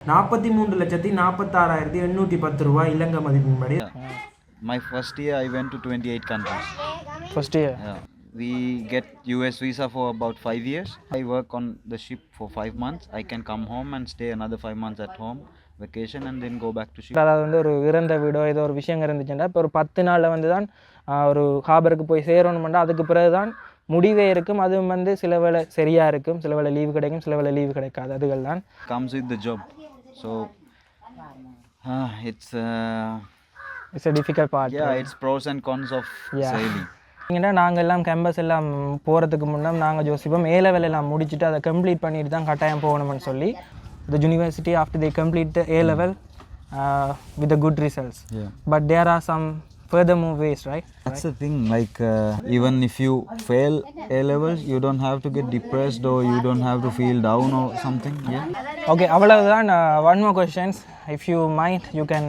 43,46,810 ரூபாய் இலங்கை மதிப்பின்படி. My first year I went to 28 countries. First year? Yeah. We get US visa for about 5 years. I work on the ship for 5 months. I can come home and stay another 5 months at home, vacation, and then go back to ship. அதாவது வந்து ஒரு இறந்த வீடோ ஏதோ ஒரு விஷயம் இருந்துச்சுன்னா இப்போ ஒரு 10 நாளில் வந்து தான் ஒரு ஹாபருக்கு போய் சேரணுமெண்டா அதுக்கு பிறகு தான் முடிவே இருக்கும். அதுவும் வந்து சில வேளை சரியாக இருக்கும், சில வேளை லீவு கிடைக்கும், சில வேளை லீவு கிடைக்காது. அதுகள் தான் comes with the job. So it's a difficult part. Yeah, it's pros and cons of sailing. நாங்கள் எல்லாம் கேம்பஸ் எல்லாம் போகிறதுக்கு முன்னே நாங்கள் யோசிப்போம் ஏ லெவல் எல்லாம் முடிச்சுட்டு அதை கம்ப்ளீட் பண்ணிட்டு தான் கட்டாயம் போகணும்னு சொல்லி the university after they complete the A level with the good results. But there are some furthermore ways, right? That's the thing, like even if you fail A levels, you don't have to get depressed or you don't have to feel down or something. Okay, அவ்வளவுதான். One more questions, if you mind, you can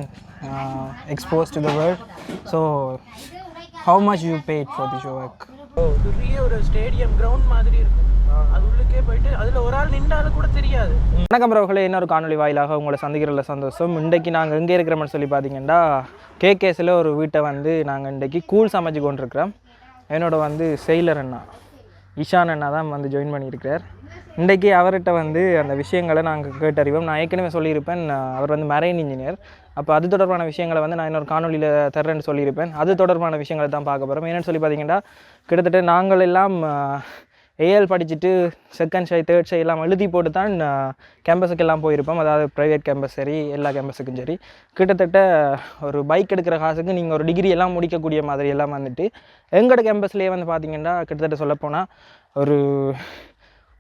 expose to the world. So how much you paid for this work? பெரிய ஒரு stadium ground மாதிரி இருக்கும், அது உள்ளுக்கே போயிட்டு அதில் ஒரு ஆள் நின்றாலும் கூட தெரியாது. வணக்கம் பிரபுகளே, இன்னொரு காணொலி வாயிலாக உங்களை சந்திக்கிறதுல சந்தோஷம். இன்றைக்கு நாங்கள் எங்கே இருக்கிறோம்னு சொல்லி பார்த்தீங்கன்னா கேகேஸில் ஒரு வீட்டை வந்து நாங்கள் இன்றைக்கி கூழ் சமைச்சு கொண்டிருக்கிறோம். என்னோட வந்து செயலர் அண்ணா ஈஷான் அண்ணா தான் வந்து ஜாயின் பண்ணியிருக்கிறார். இன்றைக்கி அவர்கிட்ட வந்து அந்த விஷயங்களை நாங்கள் கேட்டறிவோம். நான் ஏற்கனவே சொல்லியிருப்பேன், அவர் வந்து மரைன் இன்ஜினியர். அப்போ அது தொடர்பான விஷயங்களை வந்து நான் இன்னொரு காணொலியில் தர்றேன்னு சொல்லியிருப்பேன். அது தொடர்பான விஷயங்களை தான் பார்க்க போகிறோம். என்னென்னு சொல்லி பார்த்தீங்கன்னா கிட்டத்தட்ட நாங்கள் எல்லாம் ஏஎல் படிச்சுட்டு செகண்ட் ஷை தேர்ட் ஷை எல்லாம் எழுதி போட்டு தான் கேம்பஸுக்கு எல்லாம் போயிருப்போம். அதாவது ப்ரைவேட் கேம்பஸ் சரி, எல்லா கேம்பஸுக்கும் சரி. கிட்டத்தட்ட ஒரு பைக் எடுக்கிற காசுக்கு நீங்கள் ஒரு டிகிரி எல்லாம் முடிக்கக்கூடிய மாதிரி எல்லாம் வந்துட்டு எங்களோட கேம்பஸ்லேயே வந்து பார்த்தீங்கன்னா கிட்டத்தட்ட சொல்லப்போனால் ஒரு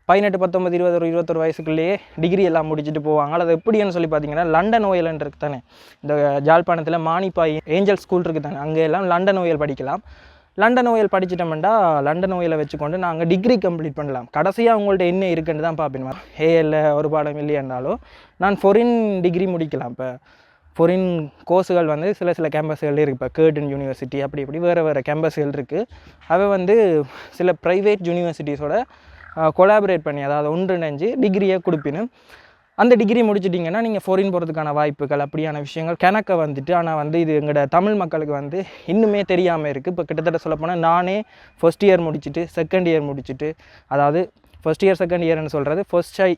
18, 19, 20, ஒரு 21 வயசுக்குள்ளேயே டிகிரி எல்லாம் முடிச்சுட்டு போவாங்க. அது எப்படின்னு சொல்லி பார்த்தீங்கன்னா லண்டன் ஓயல்ன்னு இருக்குது தானே, இந்த ஜாழ்ப்பாணத்தில் மானிப்பாய் ஏஞ்சல் ஸ்கூல் இருக்குது தானே, அங்கே எல்லாம் லண்டன் ஓயல் படிக்கலாம். லண்டன் ஓயல் படிச்சிட்டோம்னா லண்டன் ஓயலை வச்சுக்கொண்டு நாங்கள் டிகிரி கம்ப்ளீட் பண்ணலாம். கடைசியாக உங்கள்கிட்ட என்ன இருக்குன்னு தான் பார்ப்பேன். ஏஎல்ல ஒரு பாடம் இல்லையானாலும் நான் ஃபொரின் டிகிரி முடிக்கலாம். இப்போ ஃபொரின் கோர்ஸுகள் வந்து சில கேம்பஸ்கள் இருக்குது. இப்போ கேர்டன் யூனிவர்சிட்டி அப்படி இப்படி வேறு கேம்பஸ்கள் இருக்குது. அவை வந்து சில ப்ரைவேட் யூனிவர்சிட்டிஸோட கொலாபரேட் பண்ணி, அதாவது ஒன்றிணைஞ்சு டிகிரியை கொடுப்பினும் அந்த டிகிரி முடிச்சிட்டிங்கன்னா நீங்கள் ஃபோரின் போகிறதுக்கான வாய்ப்புகள் அப்படியான விஷயங்கள் கணக்க வந்துட்டு. ஆனால் வந்து இது எங்களோட தமிழ் மக்களுக்கு வந்து இன்னுமே தெரியாமல் இருக்குது. இப்போ கிட்டத்தட்ட சொல்லப்போனால் நானே ஃபர்ஸ்ட் இயர் முடிச்சுட்டு செகண்ட் இயர் முடிச்சுட்டு, அதாவது ஃபர்ஸ்ட் இயர் செகண்ட் இயர்னு சொல்கிறது ஃபர்ஸ்ட் சை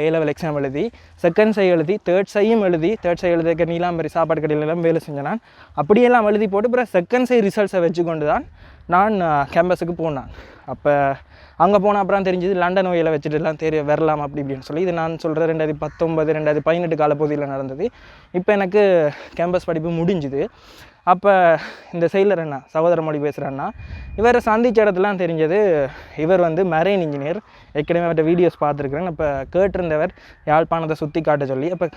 ஏ லெவல் எக்ஸாம் எழுதி, செகண்ட் சை எழுதி, தேர்ட் சையும் எழுதி, தேர்ட் சை எழுதுக்க நீலாம்பரி சாப்பாடு கடையிலெல்லாம் வேலை செஞ்சேன். நான் அப்படியெல்லாம் எழுதி போட்டு அப்புறம் செகண்ட் சை ரிசல்ட்ஸை வச்சுக்கொண்டு தான் நான் கேம்பஸுக்கு போனேன். அப்போ அங்கே போனால் அப்புறம் தெரிஞ்சது லண்டன் ஓயிலை வச்சுட்டுலாம் வரலாம் அப்படி இப்படின்னு சொல்லி. இது நான் சொல்கிறேன் 2019, 2018 காலப்பகுதியில் நடந்தது. இப்போ எனக்கு கேம்பஸ் படிப்பு முடிஞ்சுது. அப்போ இந்த செயலர் அண்ணா, சகோதர மொழி பேசுகிறேன்னா, இவரை சந்தித்த இடத்துலாம் தெரிஞ்சது இவர் வந்து மரைன் இன்ஜினியர். ஏற்கனவே அவர்கிட்ட வீடியோஸ் பார்த்துருக்குறேன். இப்போ கேட்டிருந்தவர் யாழ்ப்பாணத்தை சுற்றி காட்ட சொல்லி. அப்போ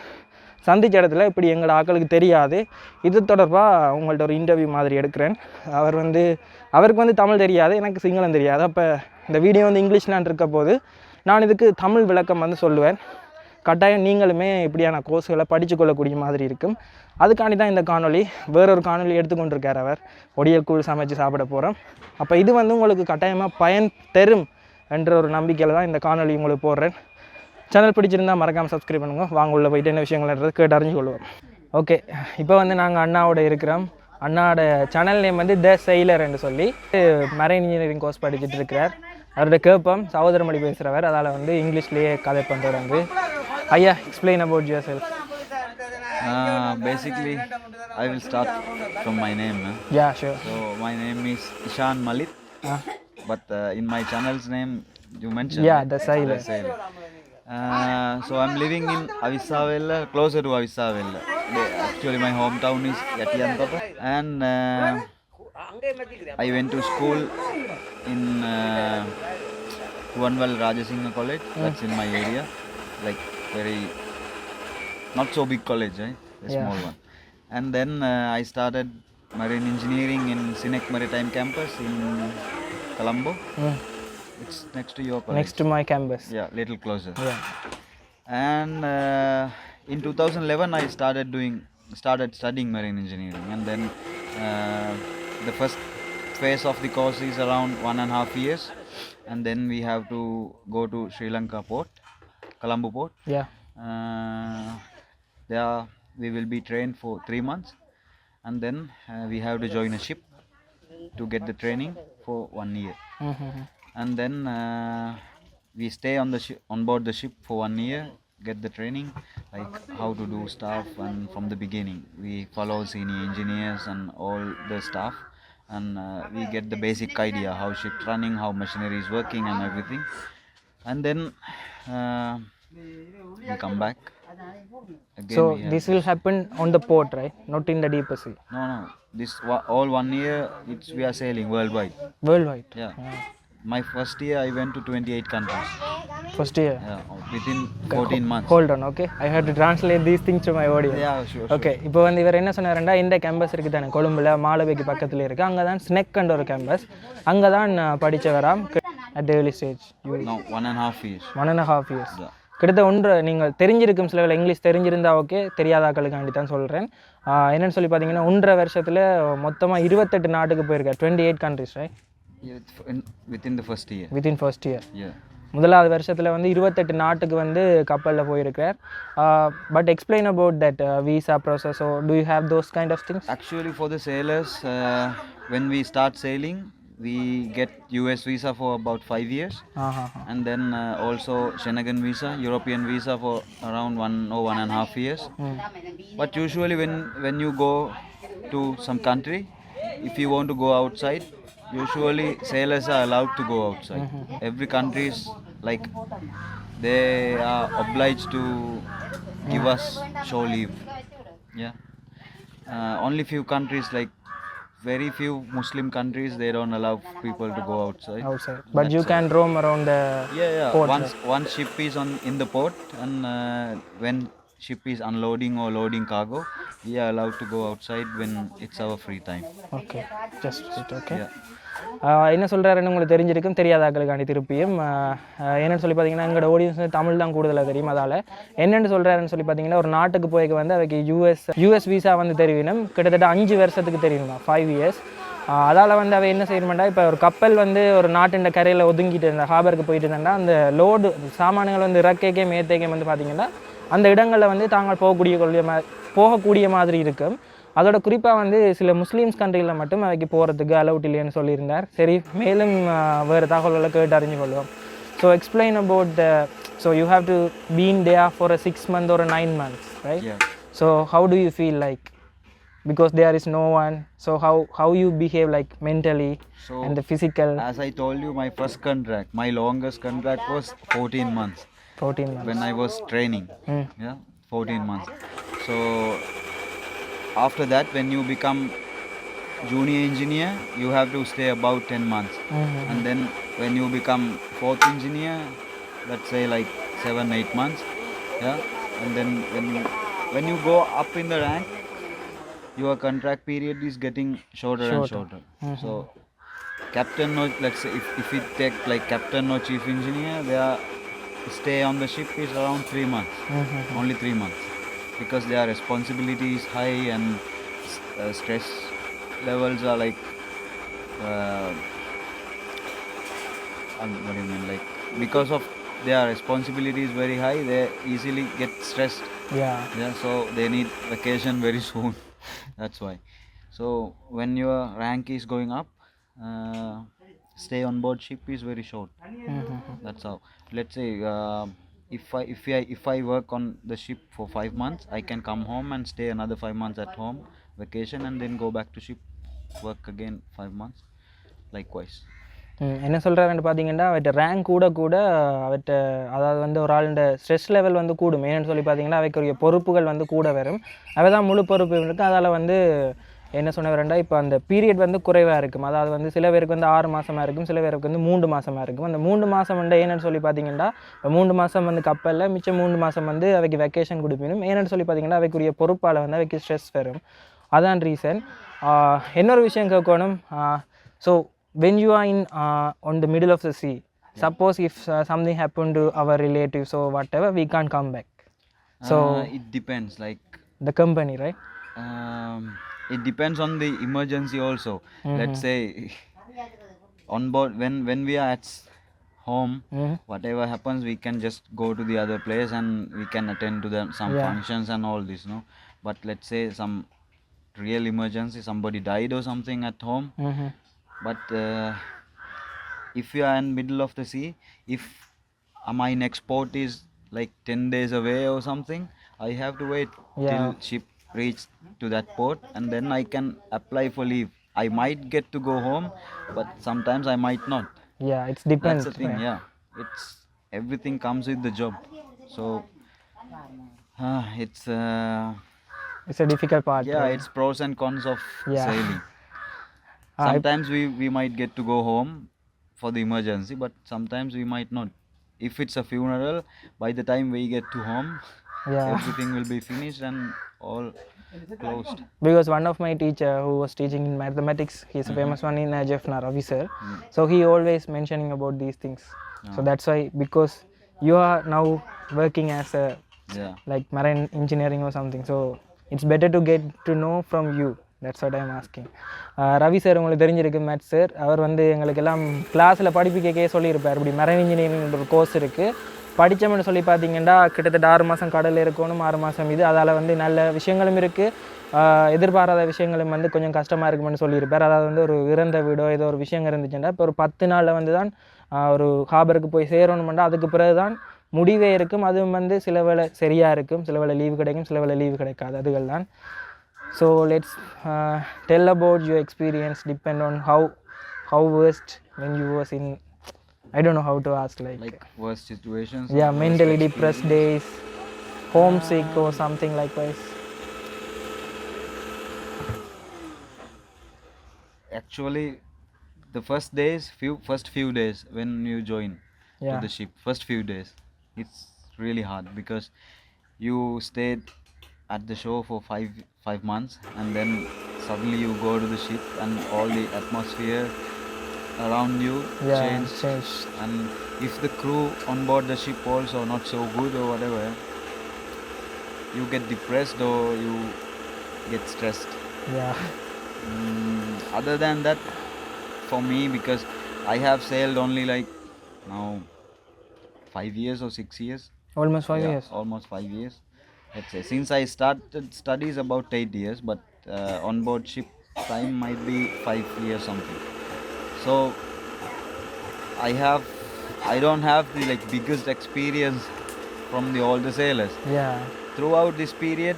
சந்தித்த இடத்துல இப்படி எங்களோட ஆக்களுக்கு தெரியாது, இது தொடர்பாக உங்கள்கிட்ட ஒரு இன்டர்வியூ மாதிரி எடுக்கிறேன். அவருக்கு வந்து தமிழ் தெரியாது, எனக்கு சிங்களம் தெரியாது. அப்போ இந்த வீடியோ வந்து இங்கிலீஷ்லான் இருக்க போது நான் இதுக்கு தமிழ் விளக்கம் வந்து சொல்லுவேன். கட்டாயம் நீங்களுமே இப்படியான கோர்ஸுகளை படித்து கொள்ளக்கூடிய மாதிரி இருக்கும். அதுக்காண்டி தான் இந்த காணொலி. வேறொரு காணொலி எடுத்துக்கொண்டிருக்கார் அவர். ஒடியல் கூழ் சமைச்சு சாப்பிட போகிறோம். அப்போ இது வந்து உங்களுக்கு கட்டாயமாக பயன் தரும் என்ற ஒரு நம்பிக்கையில் தான் இந்த காணொலி உங்களுக்கு போடுறேன். சேனல் பிடிச்சிருந்தால் மறக்காமல் சப்ஸ்கிரைப் பண்ணுங்க. வாங்க உள்ள போயிட்டு என்ன விஷயங்கள்ன்றது கேட்டு அறிஞ்சு கொள்வோம். ஓகே, இப்போ வந்து நாங்கள் அண்ணாவோட இருக்கிறோம். அண்ணாவோட சேனல் நேம் வந்து த செயலர் என்று சொல்லி மரைன் இன்ஜினியரிங் கோர்ஸ் படிச்சுட்டு இருக்கிறார். அவரோட கேட்போம், சகோதர மொழி பேசுகிறவர், அதால் வந்து இங்கிலீஷ்லேயே கதை பண்ணுறது வந்து. ஐயா, explain about your self. Basically, I will start from my name. Yeah, sure. So my name is Ishan Malik, but in my channel's name you mentioned. Yeah, the Sailor. So I'm living in Avisavella, closer to Avisavella. Actually, my hometown is Yatiyantapa, and I went to school in Kuanwal Rajasingha College. That's in my area, like very not so big college, right? A small one. And then I started marine engineering in Sinek Maritime Campus in Colombo. It's next to your college. Next to my campus. Yeah, little closer. Yeah. And in 2011 I started studying marine engineering, and then the first phase of the course is around 1.5 years, and then we have to go to Sri Lanka port, Colombo port. Yeah. there we will be trained for 3 months, and then we have to join a ship to get the training for 1 year. And then we stay on board the ship for 1 year, get the training, like how to do stuff, and from the beginning we follow senior engineers and all the stuff, and we get the basic idea how ship's running, how machinery is working and everything. And then we come back again. So we have this will happen on the port, right? Not in the deeper sea. no this all 1 year we are sailing worldwide. Worldwide. Yeah. My first year I went to 28 countries. First year. Yeah, within 14 months. Hold on, okay. I have to translate these things to my audience. Yeah, sure. Okay இப்போ வந்து இவர் என்ன சொன்னாருன்னா, இந்த campus இருக்குது தானே கொழும்புல மாலபேக்கு பக்கத்தில் இருக்குது, அங்கே தான் ஸ்னெக்ன்ற ஒரு கேம்பஸ், அங்கே தான் படித்தவராம் at the early stage. No, 1.5 years. 1.5 years. Yeah. கிட்டத்தட்ட ஒன்று நீங்கள் தெரிஞ்சிருக்கும் சில வேலை இங்கிலீஷ் தெரிஞ்சிருந்தா ஓகே, தெரியாத ஆக்களுக்காண்டி தான் சொல்கிறேன். என்னென்னு சொல்லி பார்த்தீங்கன்னா 1.5 வருஷத்தில் மொத்தமாக 28 நாட்டுக்கு போயிருக்கார். 28 countries, right? Within the first year. Within first year. Yeah. முதலாவது வருஷத்தில் வந்து 28 நாட்டுக்கு வந்து கப்பலில் போயிருக்கார். But explain about that visa process, or do you have those kind of things? Actually for the sailors, when we start sailing we get US visa for about 5 years. And then also Schengen visa, European visa for around 1 or 1.5 years. But usually when you go to some country, if you want to go outside, usually sailors are allowed to go outside. Every country is like they are obliged to give us show leave. Yeah. Only few countries, like very few Muslim countries, they don't allow people to go outside. But you can roam around the port. Once ship is in the port, and when ship is unloading or loading cargo, we are allowed to go outside when it's our free time. Okay, just it. Okay. Yeah. என்ன சொல்கிறாருன்னு உங்களுக்கு தெரிஞ்சிருக்கும், தெரியாத ஆக்களுக்காண்டி திருப்பியும் என்னென்னு சொல்லி பார்த்தீங்கன்னா எங்களோட ஆடியன்ஸ் வந்து தமிழ் தான் கூடுதலாக தெரியும். அதால் என்னென்னு சொல்கிறாருன்னு சொல்லி பார்த்தீங்கன்னா, ஒரு நாட்டுக்கு போய்க்கு வந்து அவைக்கு யூஎஸ் வீசா வந்து தெரிவிக்கணும், கிட்டத்தட்ட 5 வருஷத்துக்கு தெரியணுமா, 5 years. அதால் வந்து அவை என்ன செய்யணுமெண்டா, இப்போ ஒரு கப்பல் வந்து ஒரு நாட்டின் கரையில் ஒதுங்கிட்டு இருந்த ஹாபருக்கு போயிட்டு இருந்தால் அந்த லோடு சாமான்கள் வந்து இறக்கைக்கே மேத்தைக்கே வந்து பார்த்திங்கன்னா அந்த இடங்களில் வந்து தாங்கள் போகக்கூடிய மாதிரி இருக்கும். அதோட குறிப்பாக வந்து சில முஸ்லீம்ஸ் கண்ட்ரியில் மட்டும் அவைக்கு போகிறதுக்கு அலவுட் இல்லைன்னு சொல்லியிருந்தார். சரி, மேலும் வேறு தகவல்களை கேட்டு அறிஞ்சு கொள்வோம். So explain about so you have to been there for 6 months or 9 months, right? Yeah. So how do you feel like, because there is no one, so how you behave like mentally and the physical? As I told you, my first contract, my longest contract was 14 months. 14 months. When I was training. Yeah, 14 months. So after that, when you become junior engineer, you have to stay about 10 months. And then when you become 4th engineer, let's say like 7-8 months. Yeah. And then when you go up in the rank, your contract period is getting shorter. And shorter. So captain or let's say if we take like captain or chief engineer, their stay on the ship is around 3 months. Only 3 months. Because their responsibility is high and stress levels are like what do you mean, like because of their responsibility is very high, they easily get stressed. Yeah, so they need vacation very soon. That's why. So when your rank is going up, stay on board ship is very short. That's how. Let's say if I work on the ship for 5 months, I can come home and stay another 5 months at home, vacation, and then go back to ship, work again 5 months, likewise. என்ன சொல்கிறாருன்னு பார்த்தீங்கன்னா, அவர்கிட்ட rank கூட அவர்கிட்ட அதாவது வந்து ஒரு ஆளுடைய ஸ்ட்ரெஸ் லெவல் வந்து கூடும். ஏன்னு சொல்லி பார்த்தீங்கன்னா அவைக்குரிய பொறுப்புகள் வந்து கூட வரும். அவை தான் முழு பொறுப்பு இருக்குது. அதால் வந்து என்ன சொன்னவரண்டா, இப்போ அந்த பீரியட் வந்து குறைவாக இருக்கும். அதாவது வந்து சில பேருக்கு வந்து 6 மாதமாக இருக்கும், சில பேருக்கு வந்து 3 மாதமாக இருக்கும். அந்த 3 மாதம் வந்து என்னென்னு சொல்லி பார்த்தீங்கன்னா, 3 மாதம் வந்து கப்பலில், மிச்சம் 3 மாதம் வந்து அவைக்கு வெக்கேஷன் கொடுப்பினும். ஏன்னு சொல்லி பார்த்தீங்கன்னா அவைக்குரிய பொறுப்பால் வந்து அவைக்கு ஸ்ட்ரெஸ் வரும். அதான் ரீசன். இன்னொரு விஷயம் கேட்கணும். So when you are in on the middle of the sea, suppose if something happened to our relatives or whatever, we can't come back. So it depends, like the company, right? It depends on the emergency also. Let's say on board when we are at home, Mhm. whatever happens, we can just go to the other place and we can attend to some Yeah. functions and all this, no. But let's say some real emergency, somebody died or something at home. Mhm. But if you are in middle of the sea, if my next port is like 10 days away or something, I have to wait Yeah. till ship reach to that port, and then I can apply for leave. I might get to go home, but sometimes I might not. Yeah, it's That's depends, the thing, right? yeah. It's everything comes with the job. So it's It's a difficult part, yeah, right? it's pros and cons of Yeah. sailing. I, Sometimes we might get to go home for the emergency, but sometimes we might not. If it's a funeral, by the time we get to home, yeah. everything will be finished and all closed. Because one of my teacher who was teaching in mathematics, he's a famous one in jaffna, Ravi sir. So he always mentioning about these things. So that's why, because you are now working as a Yeah. like marine engineering or something, so it's better to get to know from you. That's what I'm asking. Ravi sir உங்களுக்கு தெரிஞ்சிருக்கு maths sir. அவர் வந்து எங்களுக்கெல்லாம் கிளாஸில் படிப்பிக்கே சொல்லியிருப்பார், இப்படி marine engineering ஒரு course இருக்குது, படித்தோம்னு சொல்லி பார்த்தீங்கன்னா கிட்டத்தட்ட 6 மாதம் கடலில் இருக்கணும், 6 மாதம் இது, அதால் வந்து நல்ல விஷயங்களும் இருக்குது, எதிர்பாராத விஷயங்களும் வந்து கொஞ்சம் கஷ்டமாக இருக்குமென்னு சொல்லியிருப்பார். அதாவது வந்து ஒரு இறந்த வீடோ ஏதோ ஒரு விஷயம் இருந்துச்சுன்னா இப்போ ஒரு 10 நாளில் வந்து தான் ஒரு ஹார்பருக்கு போய் சேரணுமெண்டா, அதுக்கு பிறகு தான் முடிவே இருக்கும். அதுவும் வந்து சில வேளை சரியாக இருக்கும், சில வேளை லீவு கிடைக்கும், சில வேளை லீவு கிடைக்காது, அதுகள் தான். So let's tell about your experience, depend on how worst when you was in, I don't know how to ask, like worst situations. yeah, worst mentally depressed days, homesick or something likewise. Actually, the first few days when you join Yeah. to the ship, first few days, it's really hard because you stayed at the shore for five months, and then suddenly you go to the ship and all the atmosphere around you Yeah, change. And if the crew on board the ship also not so good or whatever, you get depressed or you get stressed. Yeah. Other than that, for me, because I have sailed only like now 5 years or 6 years. Almost 5 years. Almost 5 years. Let's say since I started studies about 8 years, but on board ship time might be 5 years something. So I don't have the like biggest experience from the older sailors. Yeah. Throughout this period,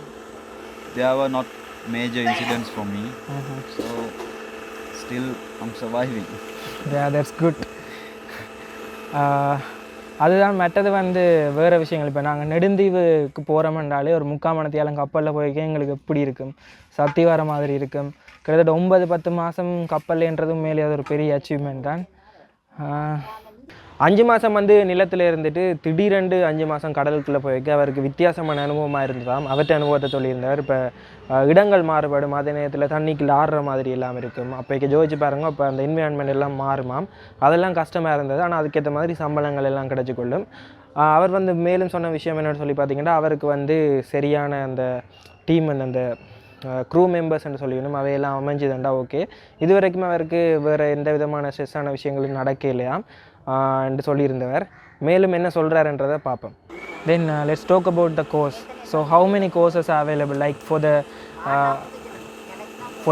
there were not major incidents for me. So still I'm surviving. Yeah, that's good. அதுதான் மற்றது வந்து வேறு விஷயங்கள். இப்போ நாங்கள் நெடுந்தீவுக்கு போகிறோம்னாலே ஒரு 3/4 மணித்தியாலம் கப்பலில் போய்க்க எங்களுக்கு எப்படி இருக்கும், சத்தி வர மாதிரி இருக்கும். கிட்டத்தட்ட 9-10 மாதம் கப்பல்ன்றதும் மேலே அது ஒரு பெரிய அச்சீவ்மெண்ட் தான். 5 மாதம் வந்து நிலத்தில் இருந்துட்டு திடீரென்று 5 மாதம் கடலுக்குள்ளே போய்க்க அவருக்கு வித்தியாசமான அனுபவமாக இருந்ததாம். அவற்ற அனுபவத்தை சொல்லியிருந்தார். இப்போ இடங்கள் மாறுபடும், அதே நேரத்தில் தண்ணிக்குள்ள ஆடுற மாதிரி எல்லாம் இருக்கும். அப்போக்கு ஜோதிச்சு பாருங்க, அப்போ அந்த என்விரான்மெண்ட் எல்லாம் மாறுமாம். அதெல்லாம் கஷ்டமாக இருந்தது, ஆனால் அதுக்கேற்ற மாதிரி சம்பளங்கள் எல்லாம் கிடைச்சிக்கொள்ளும். அவர் வந்து மேலும் சொன்ன விஷயம் என்னென்னு சொல்லி பார்த்தீங்கன்னா, அவருக்கு வந்து சரியான அந்த டீம் அந்த க்ரூ மெம்பர்ஸ்ன்னு சொல்லிக்கணும், அவையெல்லாம் அமைஞ்சுதுண்டா ஓகே. இது வரைக்கும் அவருக்கு வேறு எந்த விதமான ஸ்ட்ரெஸ்ஸான விஷயங்களும் நடக்க இல்லையா என்று சொல்லியிருந்தவர். மேலும் என்ன சொல்கிறாருன்றதை பார்ப்போம். Then let's talk about the course. So how many courses are available, like for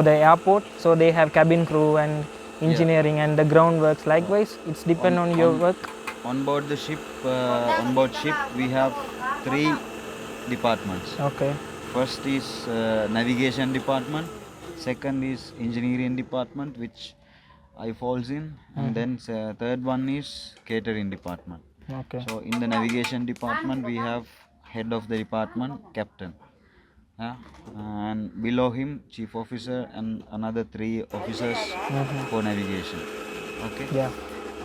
the airport? So they have cabin crew and engineering and the groundworks. Likewise, it's depend on your work. On board the ship, we have 3 departments. Okay. First is navigation department, second is engineering department, which I falls in, and then third one is catering department. Okay. So in the navigation department we have head of the department, captain, and below him chief officer and another 3 officers for navigation. Okay. Yeah.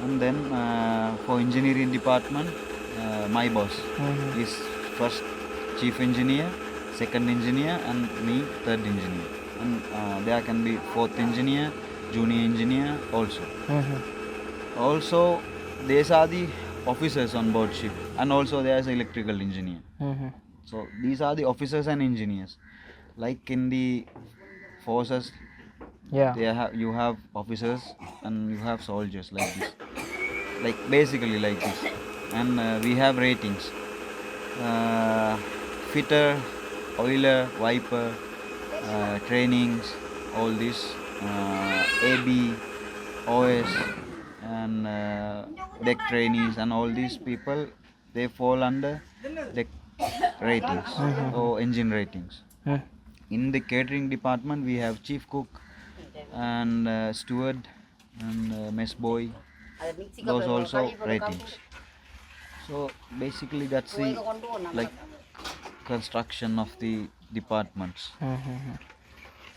And then for engineering department, my boss is first chief engineer, second engineer, and me third engineer. And there can be fourth engineer, junior engineer also. Also these are the officers on board ship, and also there is electrical engineer. So these are the officers and engineers. Like in the forces, Yeah. you have officers and you have soldiers like this. like basically like this. And we have ratings. Fitter, oiler, wiper, trainings, all this, AB, OS, and deck trainees, and all these people, they fall under deck ratings or engine ratings. In the catering department, we have chief cook and steward and mess boy. Those also ratings. So basically, that's the like construction of the departments.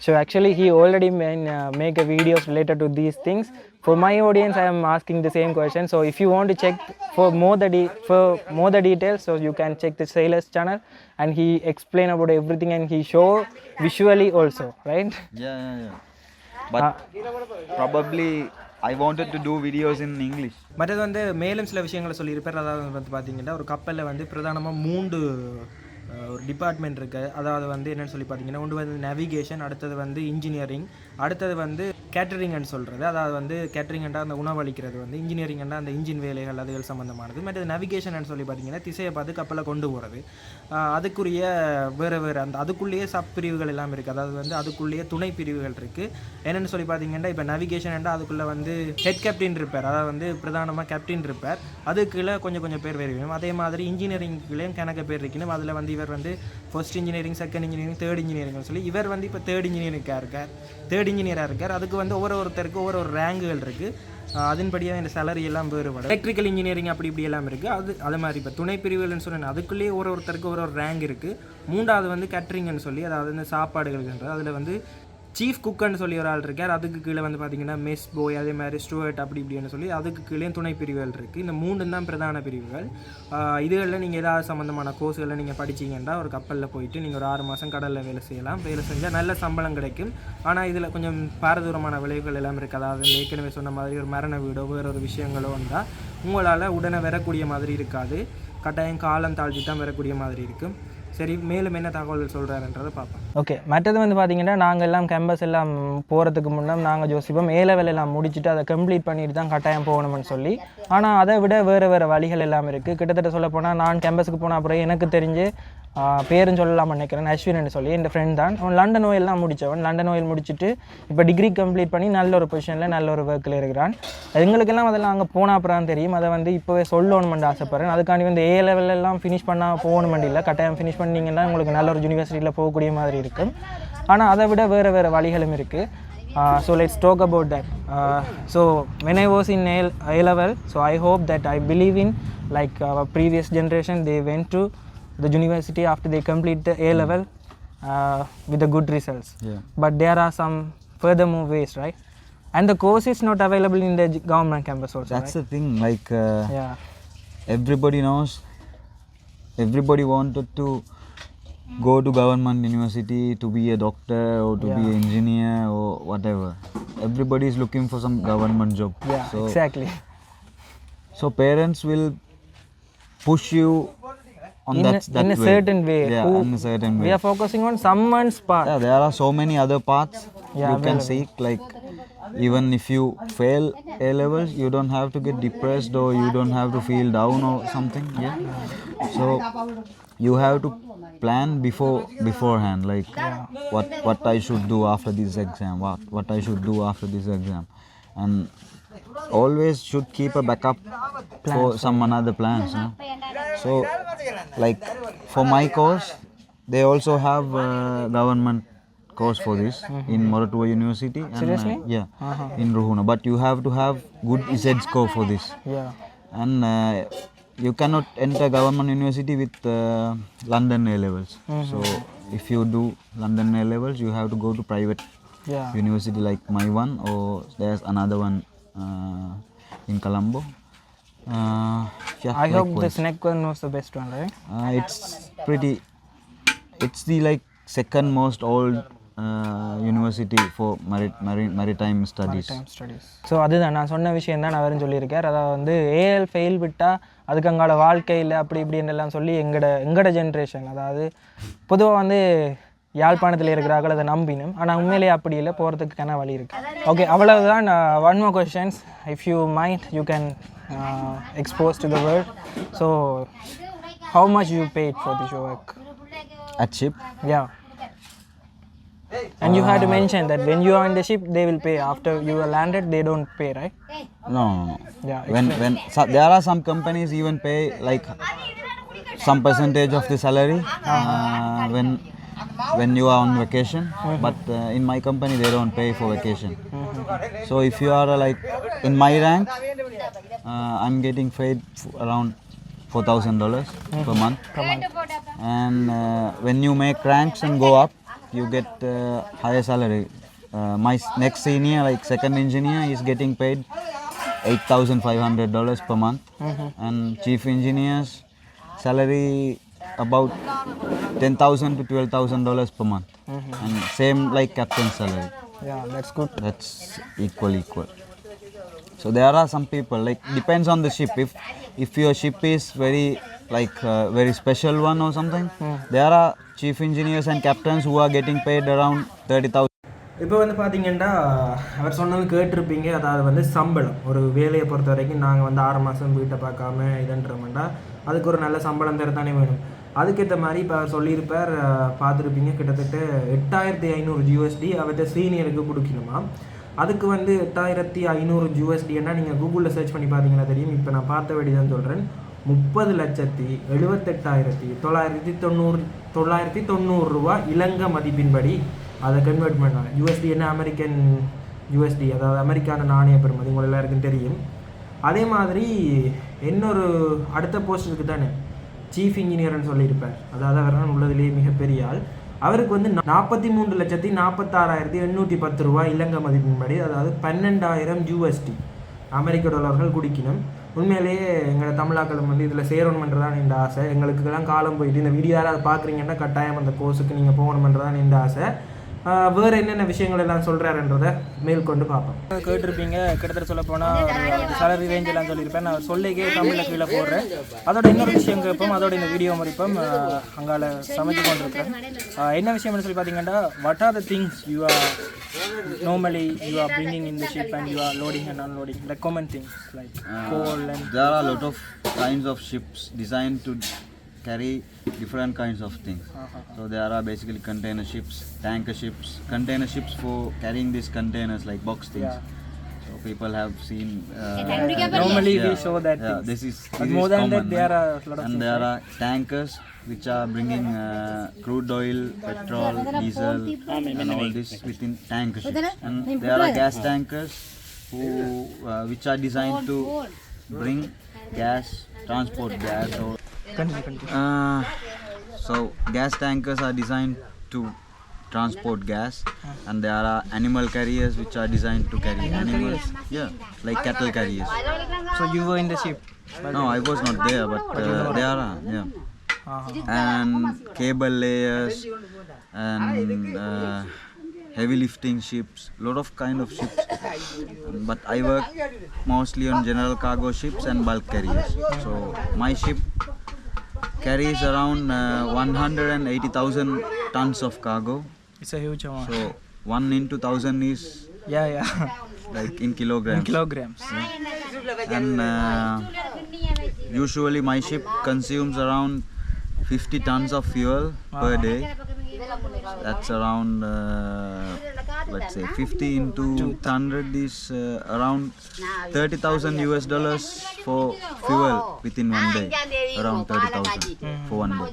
So actually he already make a videos related to these things. For my audience, I am asking the same question. So if you want to check for more the details, so you can check the Sailor's channel, and he explain about everything, and he show visually also, right? Yeah. But probably I wanted to do videos in English. மற்றது வந்து மேலும் சில விஷயங்களை சொல்லியிருப்பார். அதாவது வந்து பார்த்தீங்கன்னா ஒரு கப்பலில் வந்து பிரதானமாக 3 ஒரு டிபார்ட்மெண்ட் இருக்குது. அதாவது வந்து என்னென்னு சொல்லி பார்த்தீங்கன்னா ஒன்று வந்து நேவிகேஷன், அடுத்தது வந்து இன்ஜினியரிங், அடுத்தது வந்து கேட்டரிங்னு சொல்கிறது. அதாவது வந்து கேட்டரிங்னா அந்த உணவளிக்கிறது, வந்து இன்ஜினியரிங்னா அந்த இன்ஜின் வேலைகள் அதுகள் சம்மந்தமானது. மற்றது நேவிகேஷன் சொல்லி பார்த்தீங்கன்னா திசையை பார்த்து கப்பலை கொண்டு போகிறது. அதுக்குரிய வேறு அந்த அதுக்குள்ளேயே சப் பிரிவுகள் எல்லாம் இருக்குது. அதாவது வந்து அதுக்குள்ளேயே துணை பிரிவுகள் இருக்குது. என்னென்னு சொல்லி பார்த்தீங்கன்னா இப்போ நேவிகேஷன் அதுக்குள்ளே வந்து ஹெட் கேப்டன் இருப்பார், அதாவது வந்து பிரதானமாக கேப்டன் இருப்பார். அதுக்குள்ளே கொஞ்சம் பேர் வேணும். அதே மாதிரி இன்ஜினியரிங்லேயும் கணக்கு பேர் இருக்கணும். அதில் வந்து இவர் வந்து first engineering, second engineering, third இன்ஜினியரிங்னு சொல்லி இவர் வந்து இப்போ தேர்ட் இன்ஜினியராக இருக்கார். அதுக்கு வந்து ஒவ்வொருத்தருக்கு ஒரு ரேங்குகள் இருக்குது. அதன்படியாக இந்த சேலரி எல்லாம் வேறுபடும். எலக்ட்ரிக்கல் இன்ஜினியரிங் அப்படி இப்படி எல்லாம் இருக்குது. அது மாதிரி இப்போ துணை பிரிவுகள்னு சொன்னேன், அதுக்குள்ளேயே ஒருத்தருக்கு ஒரு ரேங்க் இருக்குது. 3வது வந்து கேட்ரிங்னு சொல்லி, அதாவது இந்த சாப்பாடுகள்ன்றது, அதில் வந்து சீஃப் குக்குன்னு சொல்லி ஒரு ஆள் இருக்கார். அதுக்கு கீழே வந்து பார்த்தீங்கன்னா மெஸ் போய், அதே மாதிரி ஸ்டூவர்ட் அப்படி இப்படின்னு சொல்லி அதுக்கு கீழே துணை பிரிவுகள் இருக்குது. இந்த 3 தான் பிரதான பிரிவுகள். இதுகளில் நீங்கள் ஏதாவது சம்மந்தமான கோர்ஸ்களை நீங்கள் படிச்சிங்கன்னா ஒரு கப்பலில் போயிட்டு நீங்கள் ஒரு 6 மாதம் கடலில் வேலை செய்யலாம். வேலை செஞ்சால் நல்ல சம்பளம் கிடைக்கும். ஆனால் இதில் கொஞ்சம் பாரதூரமான விளைவுகள் எல்லாம் இருக்குது. அதாவது ஏற்கனவே சொன்ன மாதிரி ஒரு மரண வீடோ வேறொரு விஷயங்களோ வந்தால் உங்களால் உடனே வரக்கூடிய மாதிரி இருக்காது. கட்டாயம் காலம் தாழ்த்தி தான் வரக்கூடிய மாதிரி இருக்கும். சரி, மேலும் என்ன தகவல்கள் சொல்கிறாருன்றதை பார்ப்போம். ஓகே, மற்றது வந்து பார்த்தீங்கன்னா நாங்கள் எல்லாம் கேம்பஸ் எல்லாம் போகிறதுக்கு முன்னே நாங்கள் யோசிப்போம் A level எல்லாம் முடிச்சுட்டு அதை கம்ப்ளீட் பண்ணிட்டு தான் கட்டாயம் போகணும்னு சொல்லி. ஆனால் அதை விட வேறு வழிகள் எல்லாம் இருக்குது. கிட்டத்தட்ட சொல்ல போனால் நான் கேம்பஸுக்கு போன அப்புறம் எனக்கு தெரிஞ்சு பேரும் சொல்லலாம்னு நினைக்கிறேன், அஸ்வின்னு சொல்லி என் ஃப்ரெண்ட் தான். அவன் லண்டன் ஓயில் முடித்தவன். லண்டன் ஓயில் முடிச்சுட்டு இப்போ டிகிரி கம்ப்ளீட் பண்ணி நல்ல ஒரு பொசிஷனில் நல்ல ஒரு ஒர்க்கில் இருக்கிறான். எங்களுக்கெல்லாம் அதெல்லாம் அங்கே போன அப்புறம் தெரியும். அதை வந்து இப்போவே சொல்லணுமென்று ஆசைப்பட்றேன். அதுக்காண்டி வந்து A level எல்லாம் ஃபினிஷ் பண்ணால் போகணுமெண்டு இல்லை. கட்டாயம் ஃபினிஷ் பண்ணிங்கன்னா உங்களுக்கு நல்ல ஒரு யூனிவர்சிட்டியில் போகக்கூடிய மாதிரி இருக்கும். ஆனால் அதை விட வேறு வழிகளும் இருக்குது. So let's talk about that. So when I was in A level, so I hope that I believe in like our previous generation, they went to the university after they complete the A level with the good results. But there are some furthermore ways, right? And the course is not available in the government campus also. That's the thing, like everybody knows, everybody wanted to go to government university to be a doctor or to be an engineer or whatever. Everybody is looking for some government job. So exactly. So parents will push you on that in a certain way. In a certain way. We are focusing on someone's path. There are so many other paths you can seek. Like even if you fail A levels, you don't have to get depressed or you don't have to feel down or something. So you have to plan beforehand, like what I should do after this exam, what I should do after this exam, and always should keep a backup for some another plans. So like for my course, they also have government course for this in Moratuwa University. Seriously? In Ruhuna, but you have to have good Z score for this. And you cannot enter government university with London A levels. So if you do London A levels, you have to go to private university like my one, or there's another one in Colombo. I hope the SNEC one was the best one, right? It's the like second most old university for maritime studies. So அதுதான் நான் சொன்ன விஷயம் தான் நான் வேறு சொல்லியிருக்கேன். அதாவது வந்து ஏஎல் ஃபெயில் விட்டால் அதுக்கு அங்கால வாழ்க்கையில் அப்படி இப்படின்னு எல்லாம் சொல்லி எங்களோட ஜென்ரேஷன், அதாவது பொதுவாக வந்து யாழ்ப்பாணத்தில் இருக்கிறார்கள் அதை நம்பினோம். ஆனால் உண்மையிலேயே அப்படி இல்லை, போகிறதுக்கான வழி இருக்குது. ஓகே, அவ்வளவுதான். One more questions, if you mind you can expose to the world. So how much you paid for this work At ship? yeah, and you had to mention that when you are in the ship they will pay, after you are landed they don't pay, right? No. Yeah, When there are some companies even pay like some percentage of the salary when you are on vacation, but in my company they don't pay for vacation. So if you are like in my rank, I'm getting paid around $4,000 per month. And when you make ranks and go up, you get higher salary. My next senior, like second engineer, is getting paid $8,500 per month, and chief engineers salary about $10,000 to $12,000 per month, and same like captain's salary. yeah, that's good. That's equal. So there are some people, like depends on the ship. If your ship is very like very special one or something, there are chief engineers and captains who are getting paid around 30,000. இப்போ வந்து பார்த்தீங்கன்னா அவர் சொன்னது கேட்டிருப்பீங்க, அதாவது வந்து சம்பளம், ஒரு வேலையை பொறுத்த வரைக்கும் நாங்கள் வந்து 6 மாதம் வீட்டை பார்க்காம இதுன்றோம்னா அதுக்கு ஒரு நல்ல சம்பளம் தரத்தானே வேணும். அதுக்கேற்ற மாதிரி இப்போ அவர் சொல்லியிருப்பார், பார்த்துருப்பீங்க, கிட்டத்தட்ட 8,500 USD அவர்கிட்ட சீனியருக்கு கொடுக்கணுமா. அதுக்கு வந்து 8,500 USDன்னா நீங்கள் கூகுளில் சர்ச் பண்ணி பார்த்தீங்கன்னா தெரியும். இப்போ நான் பார்த்த வேண்டி தான் சொல்கிறேன், 30,78,990 ரூபா இலங்கை மதிப்பின்படி அதை கன்வெர்ட் பண்ணாங்க. USD என்ன, அமெரிக்கன் USD, அதாவது அமெரிக்கான நாணய பெறுமதி உங்கள் எல்லாருக்கும் தெரியும். அதே மாதிரி இன்னொரு அடுத்த போஸ்ட் இருக்குது தானே, சீஃப் இன்ஜினியர்னு சொல்லியிருப்பார், அதாவது அவர் தான் உள்ளதுலேயே மிகப்பெரிய ஆள். அவருக்கு வந்து 43,46,810 ரூபா இலங்கை மதிப்பின்படி, அதாவது 12,000 USD அமெரிக்க டாலர்கள் குடிக்கணும். உண்மையிலேயே எங்களை தமிழாக்களும் வந்து இதில் சேரணுமென்றதான் இந்த ஆசை. எங்களுக்கெல்லாம் காலம் போயிட்டு இந்த வீடியோ யாராவது பார்க்குறீங்கன்னா கட்டாயம் அந்த கோர்ஸுக்கு நீங்கள் போகணுமென்றதான் இந்த ஆசை. வேறு என்னென்ன விஷயங்கள் எல்லாம் சொல்கிறாருன்றதை மேற்கொண்டு பார்ப்போம். கேட்டிருப்பீங்க, கிட்டத்தட்ட சொல்ல போனால் சேலரி ரேஞ்ச் எல்லாம் சொல்லியிருப்பேன். நான் சொல்லிக்கே தமிழில் கீழே போடுறேன். அதோட இன்னொரு விஷயம் கேட்போம், அதோட இந்த வீடியோ முடிப்போம். அங்கால சமைச்சு கொண்டிருக்கிறேன். என்ன விஷயம்னு சொல்லி பார்த்தீங்கன்னா, what are the things you are normally you are bringing in the ship and you are loading and unloading, like common things like coal and... There are a lot of kinds of ships designed to carry different kinds of things. So there are basically container ships, tanker ships, container ships for carrying these containers like box things. So people have seen normally we show that this is more than common, that there are a lot of and things, there are tankers which are bringing crude oil, petrol, diesel and all this within tanker ships. And there are gas tankers which are designed to bring gas, transport gas or so gas tankers are designed to transport gas, and there are animal carriers which are designed to carry animals, like cattle carriers. so you were in the ship? No, I was not there, but there are and cable layers and heavy lifting ships, lot of kind of ships, but I work mostly on general cargo ships and bulk carriers. So my ship carries around 180,000 tons of cargo. It's a huge amount. So 1 into 1,000 is like in kilograms. And usually my ship consumes around 50 tons of fuel per day. That's around let's say 50 into 100 is around $30,000 for fuel within one day. Around 30,000 for one day.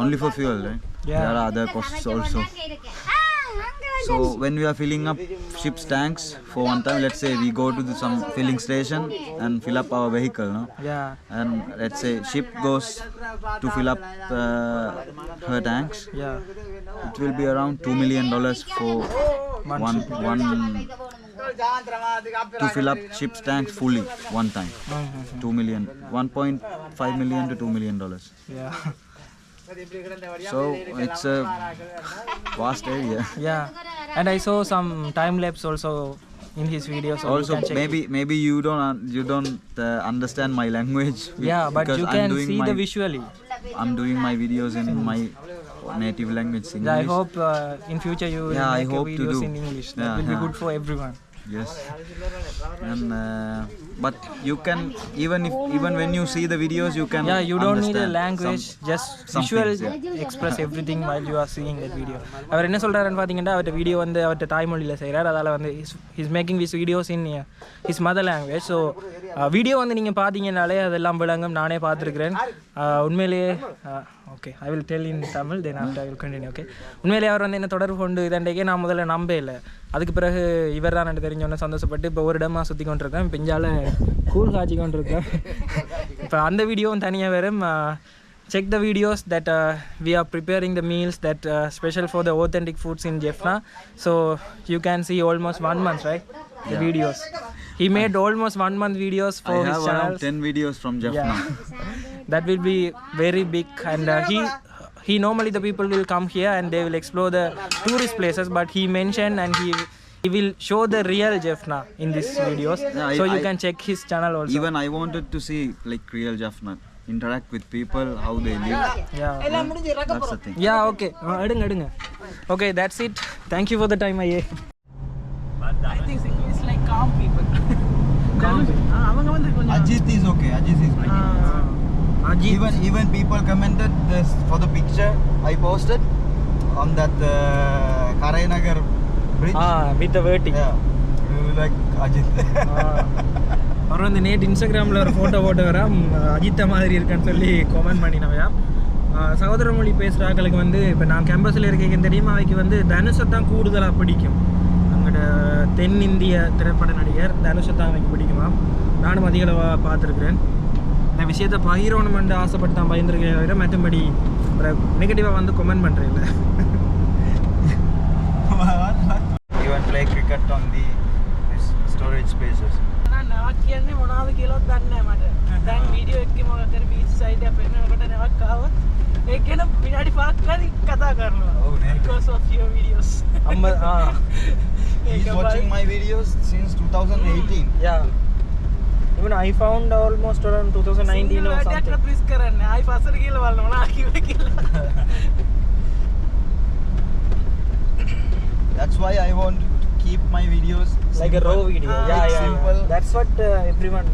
Only for fuel, right? There are other costs also. So when we are filling up ship's tanks for one time, let's say we go to some filling station and fill up our vehicle, no? And let's say ship goes to fill up her tanks. It will be around $2 million for one to fill up ship's tanks fully one time. 2 million, 1.5 million to $2 million. So it's a vast area. And I saw some time lapse also in his videos. Also maybe you don't understand my language. But you can see the visually. I'm doing my videos in my native language English. Yeah, I hope in future you will Yeah, I make hope to videos do. in English. That Yeah, will be yeah. good for everyone. Yes. And but you can even when you see the videos you can Yeah, you don't need a understand language, just some visual things, express everything while you are seeing that video. அவர் என்ன சொல்றாருன்னு பார்த்தீங்கன்னா அவர்கிட்ட video வந்து அவர்கிட்ட தாய்மொழியில் செய்கிறார். அதால் வந்து he's making these videos in his mother language. So video வந்து நீங்கள் பார்த்தீங்கன்னாலே அதெல்லாம் விளங்கும். நானே பார்த்துருக்குறேன். உண்மையிலேயே okay I will tell in Tamil then after I will continue. Okay, உண்மையிலேயே அவர் வந்து என்ன தொடர்பு கொண்டு இதண்டைக்கே நான் முதல்ல நம்பவே இல்லை. அதுக்கு பிறகு இவர் தான் எனக்கு தெரிஞ்சோன்னே சந்தோஷப்பட்டு இப்போ ஒரு இடமா சுற்றி கொண்டிருக்கேன். இப்போ இஞ்சால கூழ் காய்ச்சி கொண்டிருக்கேன். இப்போ அந்த வீடியோவும் தனியாக வரும். Check the videos that we are preparing the meals that special for the authentic foods in Jaffna. So you can see almost 1 month, right? The videos. He made almost 1 month videos for his channel. I have 10 videos from Jaffna. Yeah. That will be very big, and he normally the people will come here and they will explore the tourist places, but he mentioned and he will show the real Jaffna in these videos. Yeah, so you can check his channel also. Even I wanted to see like real Jaffna, interact with people, how they live. Yeah. That's the thing. Yeah, okay. Edunga. Okay, that's it. Thank you for the time, Aye. I think Singlish is like calm people. Calm people. அவங்க வந்து கொஞ்சம் Ajit is okay. Ajit is making. Even people commented this for the picture I posted on that Karayanagar bridge. With the vertic. Yeah, you like Ajit. அவர் வந்து நேற்று இன்ஸ்டாகிராமில் ஒரு photo வராம் அஜித்த மாதிரி இருக்குன்னு சொல்லி கமெண்ட் பண்ணினவையா. சகோதர மொழி பேசுகிற ஆக்களுக்கு வந்து இப்போ நான் கேம்பஸில் இருக்கேன் தெரியுமா, அவைக்கு வந்து தனுஷை தான் கூடுதலாக பிடிக்கும். அங்கோட தென்னிந்திய திரைப்பட நடிகர் தனுஷை தான் அவைக்கு பிடிக்குமா. நானும் அதிக அளவாக பார்த்துருக்குறேன். இந்த விஷயத்தை பகிரணுமென்று ஆசைப்பட்டு தான் பயந்துருக்கேன் தவிர மற்றபடி நெகட்டிவாக வந்து கமெண்ட் பண்ணுறேன் இல்லை. Even play cricket on the storage spaces. නැවක් කියන්නේ මොනවද කියලාත් දන්නේ නැහැ මට. දැන් වීඩියෝ එකේ මොකක් හරි බීච් සයිඩ් එක පෙන්නනකොට නැවක් ආවොත් ඒක ගැන විනාඩි 5ක් හරි කතා කරනවා. Oh, yeah. Because of your videos. He's watching my videos since 2018. Yeah. Even I found almost around 2019 or something. ඒකට මිස් කරන්නේ. ආයි පස්සට ගිහලා බලනවා නා කිව්වේ කියලා. That's why I want to keep my videos Like a raw video. Yeah. simple. That's what everyone.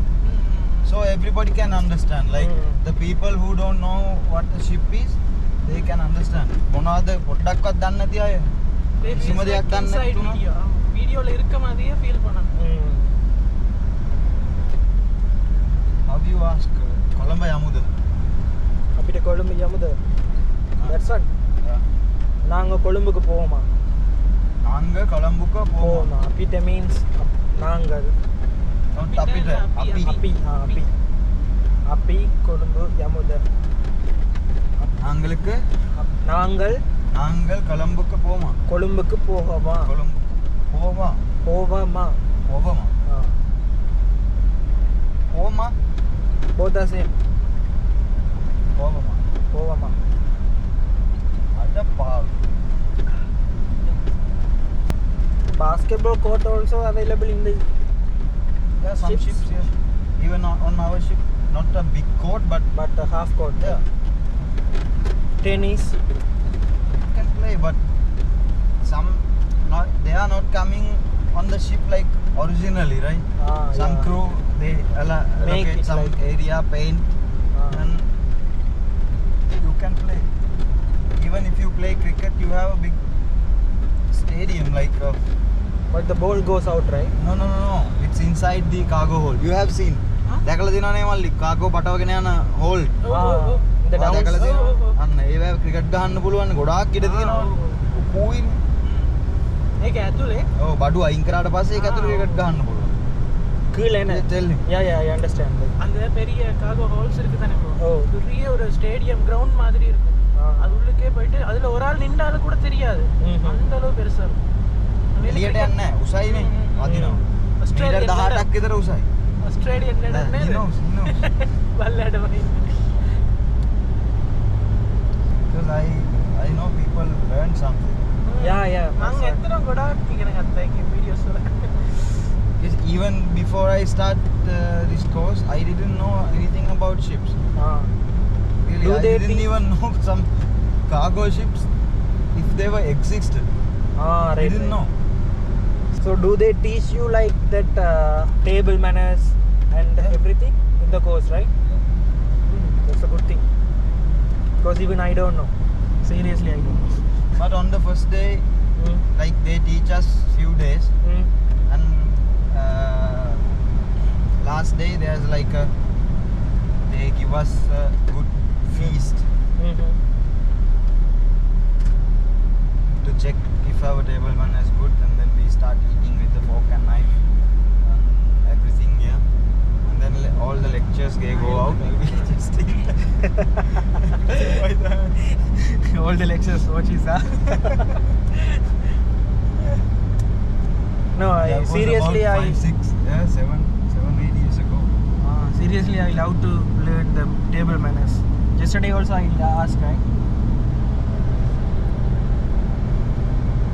So everybody can understand. Like the people who don't know what a ship is, they can understand. මොනවාද පොඩ්ඩක්වත් දන්නේ නැති අය. කිසිම දෙයක් දන්නේ නැතුණා. වීඩියෝல இருக்க மாதிரியே feel பண்ணணும். How you ask Colombo යමුද? අපිට කොළඹ යමුද? That's what. Yeah. நாங்க கொழும்புக்கு போவோமா? நாங்க கொළඹுக்கு போவோமா? අපිට means நாங்கள். Not අපිට. අපි கொழும்பு යමුද? நாங்களுக்கு நாங்கள் கொළඹுக்கு போவோமா? கொழும்புக்கு போவோமா? கொළඹுக்கு போவோமா? both the same. போவோமா? அட pav. Basketball court also available in the There are some ships here. Even on our ship, not a big court but a half court. yeah. Tennis. You can play, but they are not coming on the ship like originally, right? Some crew they allocate some like area, paint, and you can play. Even if you play cricket, you have a big stadium like. But the ball goes out, right? No. It's inside the cargo hold. You have seen. දැකලා දිනවනේ මල්ලි කාගෝ පටවගෙන යන hall. இந்த දැකලා දිනව. අන්න ඒව cricket ගහන්න පුළුවන් ගොඩාක් ඉඩ තියෙනවා. කූයින්. ඒක ඇතුලේ. ඔව් බඩු අයින් කරාට පස්සේ ඒක ඇතුලේ ක්‍රිකට් ගහන්න පුළුවන්. கீழே என்ன? Yeah, I understand. அந்த பெரிய காகோ ஹால்ஸ் இருக்கு தானே bro. ஓ. பெரிய ஒரு ஸ்டேடியம் கிரவுண்ட் மாதிரி இருக்கும். அது உள்ளுக்கே போயிட்டு அதுல ஒரு ஆள் நின்றாலும் கூட தெரியாது. அந்த அளவு பெருசா இருக்கும். එළියට යන්නේ නැහැ. උසයිනේ. වදිනවා. මීටර් 18ක් විතර උසයි. Australian නේද? He knows. බල්ලඩ වගේ. Because I know people learn something. Yeah. මම ඇත්තටම ගොඩාක් ඉගෙන ගත්තා ඒකේ වීඩියෝස් වල. Because even before I start this course, I didn't know anything about ships. Really, Do I they didn't even know some cargo ships, if they were existed. Ah, I didn't know. So do they teach you like that table manners and everything in the course, right? That's a good thing. Because even I don't know. Seriously, I don't know. But on the first day, like they teach us few days, and last day there's like they give us a good feast to check if our table manner is good, and then we start eating with the fork and knife and everything, yeah. And then all the lectures they go out, we just eat. All the lectures, what is that? No, That was seriously, about I 7, 8 years ago. seriously I love to learn the table manners. Yesterday also I asked, right?